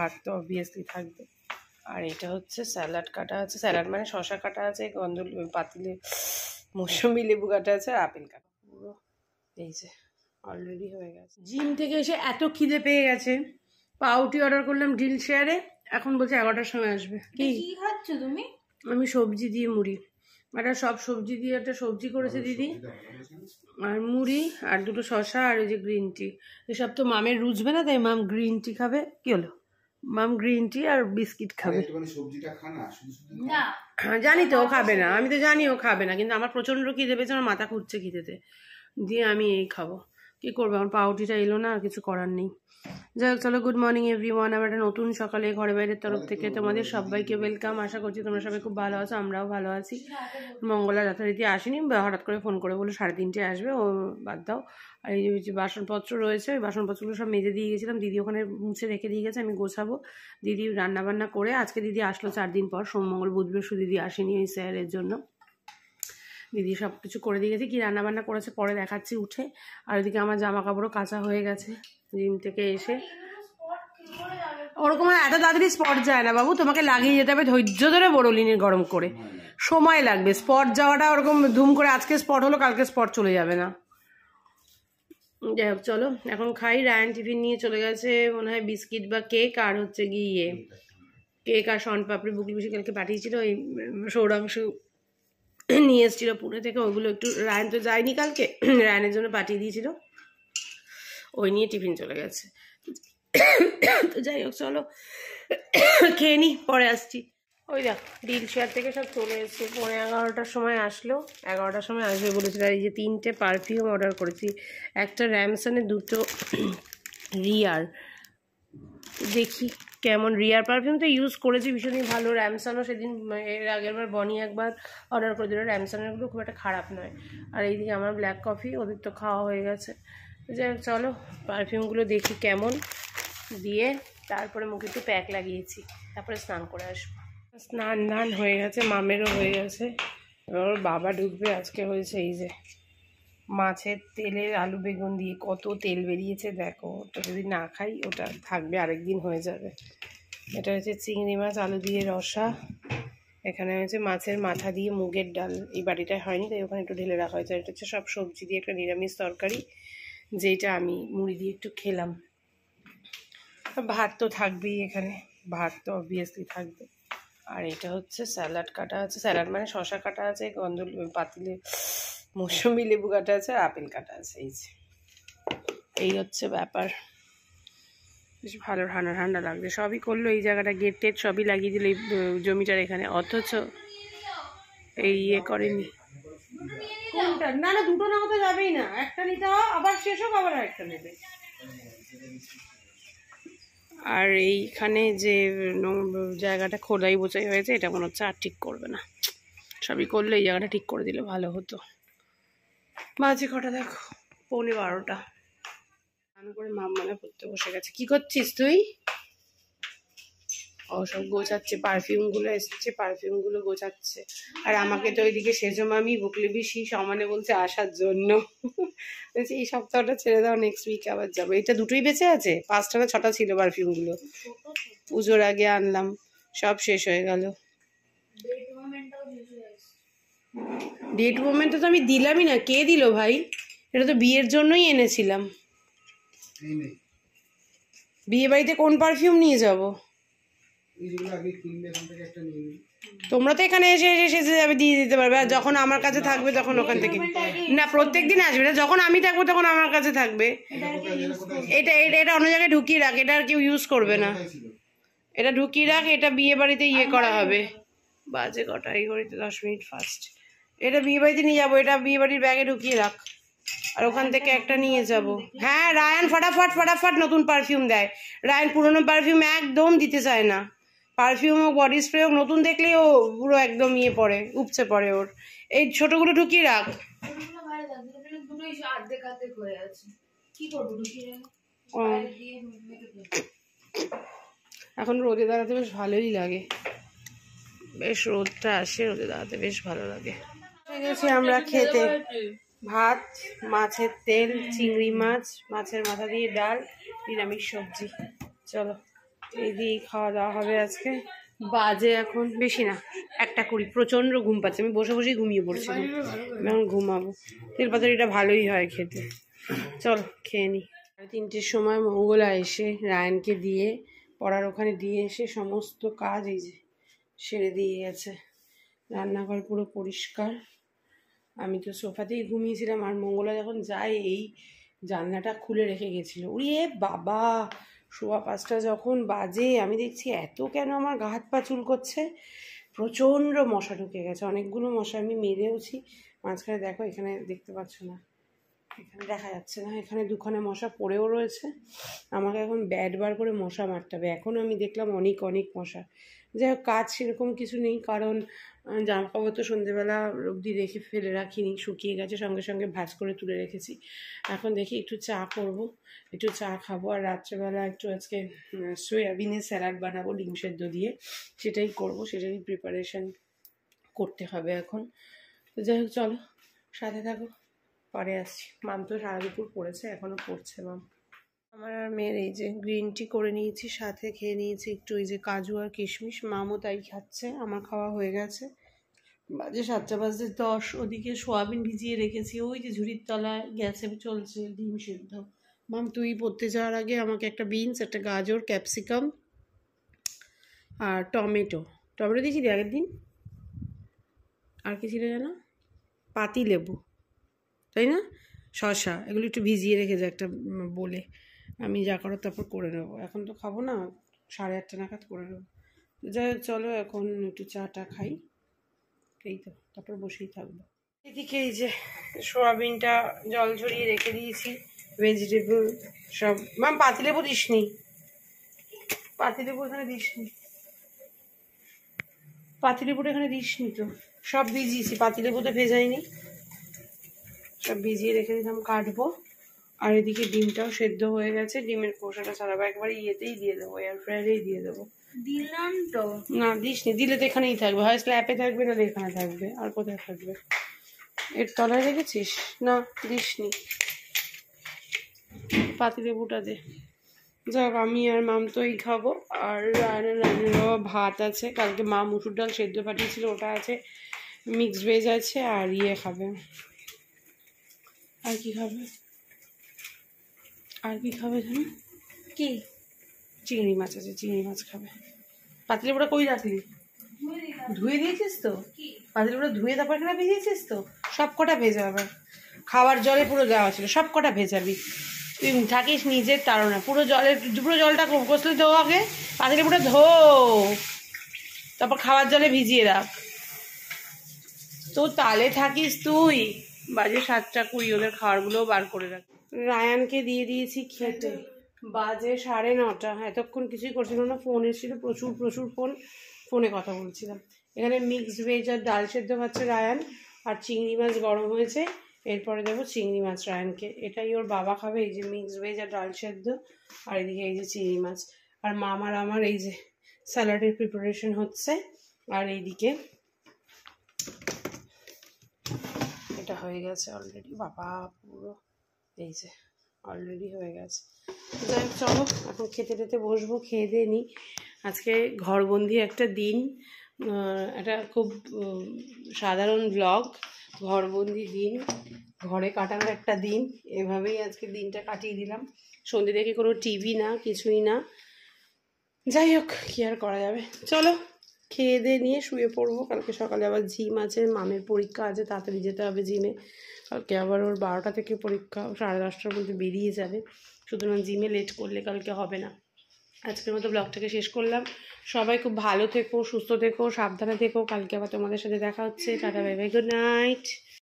ভাত তো অবভিয়াসলি থাকবে। আর এটা হচ্ছে স্যালাড কাটা আছে, স্যালাড মানে শশা কাটা আছে, গন্ধ পাতিলে মৌসুমি লেবু কাটা আছে, আর আপেল কাটা। পুরো এই যে অলরেডি হয়ে গেছে। জিম থেকে এসে এত খিদে পেয়ে গেছে, পাউটি অর্ডার করলাম ডিল শেয়ারে, এখন বলছে 11টার সময় আসবে। কি খাচ্ছ তুমি? আমি সবজি দিয়ে মুড়ি, একটা সব সবজি দিয়ে একটা সবজি করেছে দিদি, আর মুড়ি আর দুটো শশা আর ওই যে গ্রিন টি। এসব তো মামের রুজবে না, তাই মাম গ্রিন টি খাবে। কি হলো, মাম গ্রিন টি আর বিস্কিট খাবে। জানি তো ও খাবে না, আমি তো জানি ও খাবে না, কিন্তু আমার প্রচন্ড খিদে পেয়েছে, আমার মাথা ঘুরছে খিদেতে, দিয়ে আমি এই খাবো। কি করবো, আমার পাউটিটা এলো না, আর কিছু করার নেই। যাই হোক, চলো, গুড মর্নিং এভরিওয়ান। আবার একটা নতুন সকালে ঘরে বাইরের তরফ থেকে তোমাদের সবাইকে ওয়েলকাম। আশা করছি তোমরা সবাই খুব ভালো আছো, আমরাও ভালো আছি। মঙ্গলা যথারীতি আসেনি, হঠাৎ করে ফোন করে বলে 3:30 আসবে, ও বাদ দাও। আর এই যে বাসনপত্র রয়েছে, ওই বাসনপত্রগুলো সব মেজে দিয়ে গেছিলাম, দিদি ওখানে মুছে রেখে দিয়ে গেছে, আমি গোছাবো। দিদি রান্নাবান্না করে, আজকে দিদি আসলো 4 দিন পর, সোম মঙ্গল বুধ বৃহস্পতি দিদি আসেনি ওই স্যারের জন্য। দিদি সব কিছু করে দিয়ে গেছে, কি রান্নাবান্না করেছে পরে দেখাচ্ছি উঠে। আর ওইদিকে আমার জামা কাপড়ও কাঁচা হয়ে গেছে জিম থেকে এসে। ওরকম এত তাড়াতাড়ি স্পট যায় না বাবু, তোমাকে লাগিয়ে যেতে হবে ধৈর্য ধরে বোরোলিনের গরম করে, সময় লাগবে। স্পট যাওয়াটা ওরকম ধুম করে আজকে স্পট হলো কালকে স্পট চলে যাবে না। যাই হোক, চলো এখন খাই। রায়ান টিফিন নিয়ে চলে গেছে মনে হয় বিস্কিট বা কেক, আর হচ্ছে গিয়ে কেক আর শনপাপড়ি বুকলি বেশি কালকে পাঠিয়েছিল, ওই সৌরাংশু নিয়ে এসেছিল পুনে থেকে, ওইগুলো একটু, রায়ান তো যায়নি কালকে, রায়ানের জন্য পাঠিয়ে দিয়েছিল, ওই নিয়ে টিফিন চলে গেছে। তো যাই হোক, চলো খেয়ে নি, পরে আসছি। ওই দেখ ডিল শেয়ার থেকে সব চলে এসেছে, 11:15টার সময় আসলো, 11টার সময় আসবে বলেছিল। আর এই যে 3টে পারফিউম অর্ডার করেছি, একটা র্যামসনের, 2টো রিয়ার। দেখি কেমন। রিয়ার পারফিউম তো ইউজ করেছি, ভীষণই ভালো। র্যামসনও সেদিন, এর আগের বার বনি একবার অর্ডার করে দিল, র্যামসনেরগুলো খুব একটা খারাপ নয়। আর এইদিকে আমার ব্ল্যাক কফি, ওদের তো খাওয়া হয়ে গেছে। যাই হোক, চলো পারফিউমগুলো দেখি কেমন, দিয়ে তারপরে মুখে একটু প্যাক লাগিয়েছি, তারপরে স্নান করে আসবো। স্নান হয়ে গেছে, মামেরও হয়ে গেছে। এবার বাবা ঢুকবে। আজকে হয়েছে এই যে মাছের তেলের আলু বেগুন দিয়ে, কত তেল বেরিয়েছে দেখো। ওটা যদি না খাই, ওটা থাকবে, আরেকদিন হয়ে যাবে। এটা হচ্ছে চিংড়ি মাছ আলু দিয়ে রসা, এখানে হচ্ছে মাছের মাথা দিয়ে মুগের ডাল, এই বাড়িটায় হয়নি তাই ওখানে একটু ঢেলে রাখা হয়েছে। এটা হচ্ছে সব সবজি দিয়ে একটা নিরামিষ তরকারি, যেটা আমি মুড়ি দিয়ে একটু খেলাম। ভাত তো থাকবেই এখানে, ভাত তো অবভিয়াসলি থাকবে। আর এটা হচ্ছে স্যালাড কাটা আছে, স্যালাড মানে শশা কাটা আছে, গন্ধ পাতিলে মৌসুমি লেবু কাটা আছে, আর আপেল কাটা আছে। এই হচ্ছে ব্যাপার। বেশ ভালো ঠান্ডা ঠান্ডা লাগছে। সবই করলো, এই জায়গাটা গেট টেট সবই লাগিয়ে দিল এই জমিটার এখানে, অথচ এই ইয়ে করেনি। কোনটা? না না, দুটো নেওয়া তো যাবেই না, একটা নিতে হবে, আবার শেষ হোক আবার একটা নেবে। আর এইখানে যে জায়গাটা খোদাই বোঝাই হয়েছে, এটা মনে হচ্ছে আর ঠিক করবে না। সবই করলে এই জায়গাটা ঠিক করে দিলে ভালো হতো। বাজে কটা দেখো, 11:15। স্নান করে মাম্মানে পড়তে বসে গেছে। কি করছিস তুই? ও সব গোছাচ্ছে, পারফিউমগুলো এসছে, পারফিউমগুলো গোছাচ্ছে। আর আমাকে তো ওইদিকে সেজো মামি বুকলি বিশি সমানে বলছে আসার জন্য। বলছি এই সপ্তাহটা ছেড়ে দাও, নেক্সট উইকে আবার যাবো। এটা দুটোই বেঁচে আছে, 5টা না 6টা ছিল পারফিউমগুলো, পুজোর আগে আনলাম, সব শেষ হয়ে গেল। ডেট মোমেন্টটা তো আমি দিলামই না। কে দিল ভাই? এটা তো বিয়ের জন্যই এনেছিলাম। বিয়ে বাড়িতে কোন পারফিউম নিয়ে যাব? তোমরা তো এখানে এসে এসে যাবে, দিয়ে দিতে পারবে। আর যখন আমার কাছে থাকবে তখন ওখান থেকে না, প্রত্যেকদিন আসবে না, যখন আমি থাকবো তখন আমার কাছে থাকবে। এটা এটা অন্য জায়গায় ঢুকিয়ে রাখ, এটা আর কেউ ইউজ করবে না। এটা ঢুকিয়ে রাখ, এটা বিয়ে বাড়িতে ইয়ে করা হবে। বাজে কটা, এই ঘড়িতে 10 মিনিট ফার্স্ট। এটা বিয়ে বাড়িতে নিয়ে যাবো, এটা বিয়ে বাড়ির ব্যাগে ঢুকিয়ে রাখ, আর ওখান থেকে একটা নিয়ে যাব। হ্যাঁ, রায়ান ফটাফট ফটাফট নতুন পারফিউম দেয়। রায়ান পুরোনো পারফিউম একদম দিতে চায় না। পারফিউম হোক বডি স্প্রে হোক, নতুন দেখলেই ও পুরো একদম ইয়ে পড়ে, উপচে পড়ে ওর। এই ছোটগুলো ঢুকিয়ে রাখ। এখন রোদে দাঁড়াতে বেশ ভালোই লাগে, বেশ রোদটা আসে, রোদে দাঁড়াতে বেশ ভালো লাগে। গেছি আমরা খেতে, ভাত, মাছের তেল, চিংড়ি মাছ, মাছের মাথা দিয়ে ডাল, নিরামিষ সবজি। চলো এই দিয়েই খাওয়া দাওয়া হবে আজকে। বাজে এখন বেশি না 1:20, প্রচণ্ড ঘুম পাচ্ছে, আমি বসে বসেই ঘুমিয়ে পড়ছিলাম, এখন ঘুমাবো। তেলপাতারিটা ভালোই হয় খেতে, চলো খেয়ে নিই। 3টের সময় মঙ্গলা এসে রায়ানকে দিয়ে পড়ার ওখানে দিয়ে এসে সমস্ত কাজ এই যে সেরে দিয়ে গেছে। রান্নাঘর পুরো পরিষ্কার, আমি তো সোফাতেই ঘুমিয়েছিলাম, আর মঙ্গলা যখন যায় এই জানলাটা খুলে রেখে গেছিলো। উড়িয়ে বাবা, 5:15 যখন বাজে আমি দেখছি এত কেন আমার গা হাত পা চুল করছে, প্রচণ্ড মশা ঢুকে গেছে, অনেকগুলো মশা আমি মেরেওছি। মাঝখানে দেখো এখানে দেখতে পাচ্ছ না, এখানে দেখা যাচ্ছে না, এখানে 2খানে মশা পড়েও রয়েছে। আমাকে এখন ব্যাট বার করে মশা মারতে হবে। এখন আমি দেখলাম অনেক অনেক মশা। যাই হোক, কাজ সেরকম কিছু নেই, কারণ জামা কাপড় তো সন্ধ্যেবেলা অবধি রেখে ফেলে রাখিনি, শুকিয়ে গেছে, সঙ্গে সঙ্গে ভাঁজ করে তুলে রেখেছি। এখন দেখি একটু চা করব, একটু চা খাবো, আর রাত্রেবেলা একটু আজকে সয়াবিনের স্যালাড বানাবো ডিম সেদ্ধ দিয়ে, সেটাই করব, সেটারই প্রিপারেশান করতে হবে এখন। তো যাই হোক চলো সাথে থাকো, পরে আসছি। মাম তো সারা দুপুর পড়েছে, এখনও পড়ছে মাম। আমার আর মেয়ের এই যে গ্রিন টি করে নিয়েছি, সাথে খেয়ে নিয়েছি একটু ওই যে কাজু আর কিশমিশ, মামও তাই খাচ্ছে, আমার খাওয়া হয়ে গেছে। বাজে 7:10, ওদিকে সোয়াবিন ভিজিয়ে রেখেছি ওই যে ঝুড়ির তলায়, গ্যাসে চলছে ডিম সেদ্ধ। মাম তুই পড়তে যাওয়ার আগে আমাকে একটা বিনস, একটা গাজর, ক্যাপসিকাম আর টমেটো দিয়েছি আগের দিন, আর কি ছিল যেন, পাতি লেবু, তাই না, শসা, এগুলো একটু ভিজিয়ে রেখে যায় একটা বলে, আমি যা করার তারপর করে নেবো। এখন তো খাবো না, 8:30 নাগাদ করে নেবো। যাই হোক চলো এখন একটু চাটা খাই, এই তো, তারপর বসেই থাকবো। এদিকে এই যে সোয়াবিনটা জল ঝরিয়ে রেখে দিয়েছি, ভেজিটেবল সব। মাম পাতিলেবু দিসনি, পাতিলেবু এখানে দিসনি, পাতিলেবুটা এখানে দিসনি তো, সব ভিজিয়েছি, পাতিলেবুতে ভেজাইনি, সব ভিজিয়ে রেখে দিলাম, কাটবো। আর এদিকে ডিমটাও সেদ্ধ হয়ে গেছে, ডিমের খোসাটা ছাড়াবো, একবারে ইয়েতেই দিয়ে দেবো, এয়ার ফ্রায়ারেই দিয়ে দেবো। দিলাম তো না, দিসনি, দিলে তো এখানেই থাকবে, হয় স্ল্যাপে থাকবে না এখানে থাকবে, আর কোথায় থাকবে, এর তলায় রেখেছিস না, দিসনি, পাতিলেবুটা দে। যাক আমি আর মাম তো এই খাবো, আর রান্নার ভাত আছে, কালকে মা মুসুর ডাল সেদ্ধ পাঠিয়েছিল ওটা আছে, মিক্সড ভেজ আছে, আর ইয়ে খাবে, আর কি খাবে, আর কি খাবে জানো কি, চিংড়ি মাছ আছে, চিংড়ি মাছ খাবে। পাতিলেবুটা কই রাখলি, ধুয়ে দিয়েছিস তো, পাতিলেবুটা ধুয়ে তারপর এখানে ভিজিয়েছিস তো, সব কটা ভেজা হবে, খাবার জলে পুরো দেওয়া ছিল, সব কটা ভেজাবি, তুই থাকিস নিজের তাড়না, পুরো জলটা কষলে ধো, আগে পাতিলেবুটা ধো, তারপর খাবার জলে ভিজিয়ে রাখ, তো তালে থাকিস তুই। বাজে 7:20, ওদের খাবারগুলোও বার করে রাখ। রায়ানকে দিয়ে দিয়েছি খেতে, বাজে 9:30, এতক্ষণ কিছুই করছিল না, ফোন এসেছিল, প্রচুর ফোনে কথা বলছিলাম। এখানে মিক্সড ভেজ আর ডাল সেদ্ধ খাচ্ছে রায়ান, আর চিংড়ি মাছ গরম হয়েছে, এরপরে দেবো চিংড়ি মাছ রায়ানকে, এটাই ওর বাবা খাবে, এই যে মিক্সড ভেজ আর ডাল সেদ্ধ, আর এদিকে এই যে চিংড়ি মাছ, আর মামার আমার এই যে স্যালাডের প্রিপারেশন হচ্ছে, আর এইদিকে এটা হয়ে গেছে অলরেডি, বাবা পুরো এই যে অলরেডি হয়ে গেছে। যাই হোক চলো এখন খেতে টেতে বসবো, খেয়ে দিয়ে নিই। আজকে ঘরবন্দি একটা দিন, একটা খুব সাধারণ ব্লগ, ঘরবন্দি দিন, ঘরে কাটানোর একটা দিন, এভাবেই আজকে দিনটা কাটিয়ে দিলাম। সন্ধ্যে থেকে কোনো টিভি না, কিছুই না, যাই হোক কী আর করা যাবে। চলো খেয়ে দিয়ে নিয়ে শুয়ে পড়বো, কালকে সকালে আবার জিম আছে, মামের পরীক্ষা আছে, তাড়াতাড়ি যেতে হবে জিমে, কালকে আবার ওর 12টা থেকে পরীক্ষা, 10:30টার মধ্যে বেরিয়ে যাবে, সুতরাং জিমে লেট করলে কালকে হবে না। আজকের মতো ব্লগটাকে শেষ করলাম, সবাই খুব ভালো থেকো, সুস্থ থেকো, সাবধানে থেকো, কালকে আবার তোমাদের সাথে দেখা হচ্ছে, tata bye bye, good night.